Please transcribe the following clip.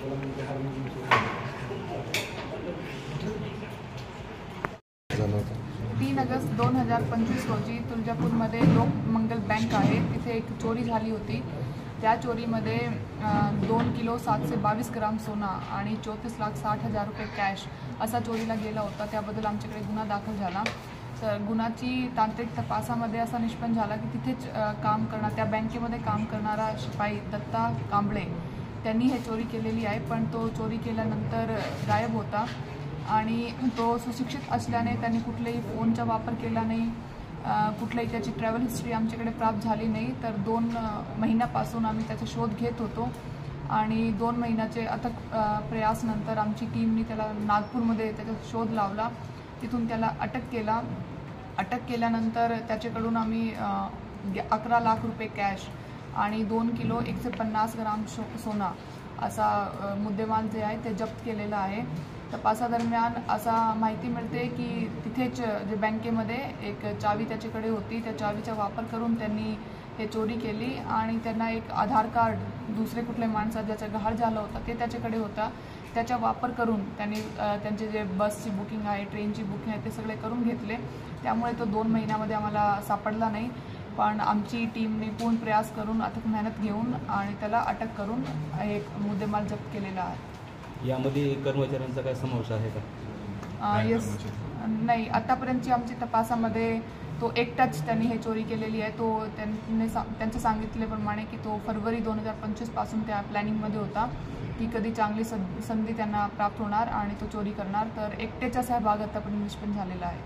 3 August 2025 रोजी तुळजापूरमध्ये Lokmangal bank आहे तिथे एक चोरी झाली होती। त्या चोरीमध्ये 2 किलो 722 ग्राम सोना आणि 34,60,000 रुपये कॅश असा चोरीला गेला होता। त्याबद्दल आमच्याकडे गुन्हा दाखल झाला। तर गुन्ह्याची तांत्रिक तपासामध्ये असा निष्पन्न झाला की तिथेच काम करणारा त्या बँकेमध्ये काम करणारा शिपाई दत्ता कांबळे त्यांनी हे चोरी केलेली आहे, पण तो चोरी केल्यानंतर गायब होता आणि तो सुशिक्षित असल्याने त्यांनी कुठलेही फोनचा वापर केला नाही, कुठलीही त्याची ट्रॅव्हल हिस्ट्री आमच्याकडे प्राप्त झाली नाही। तर 2 महिन्यापासून आम्ही त्याचा शोध घेत होतो आणि 2 महिन्याचे अथक प्रयासनंतर आमची टीमने त्याला नागपूरमध्ये त्याचा शोध लावला, तिथून त्याला अटक केला। अटक केल्यानंतर त्याच्याकडून आम्ही 11 लाख रुपये कॅश आणि 2 किलो 150 ग्राम सोना असा मुद्देमाल जे आहे ते जप्त केलेला आहे। तपासादरम्यान असा माहिती मिळते की तिथेच जे बँकेमध्ये एक चावी त्याच्याकडे होती, त्या चावीचा वापर करून त्यांनी हे चोरी केली आणि त्यांना एक आधार कार्ड दुसरे कुठले माणसं ज्याचं गहाळ झालं होतं ते त्याच्याकडे होता, त्याचा वापर करून त्यांनी त्यांचे जे बसची बुकिंग आहे, ट्रेनची बुकिंग आहे ते सगळे करून घेतले। त्यामुळे तो 2 महिन्यामध्ये आम्हाला सापडला नाही, पण आमची टीमने पूर्ण प्रयास करून अथक मेहनत घेऊन आणि त्याला अटक करून एक मुद्देमाल जप्त केलेला आहे। यामध्ये कर्मचाऱ्यांचा काय समावेश आहे का? येस, नाही, आतापर्यंतची आमची तपासामध्ये तो एकटाच त्यांनी हे चोरी केलेली आहे। तो त्यांचं सांगितल्याप्रमाणे की तो फरवरी 2025 पासून त्या प्लॅनिंगमध्ये होता की कधी चांगली संधी त्यांना प्राप्त होणार आणि तो चोरी करणार। तर एकट्याचा सहभाग आतापर्यंत निष्पन्न झालेला आहे।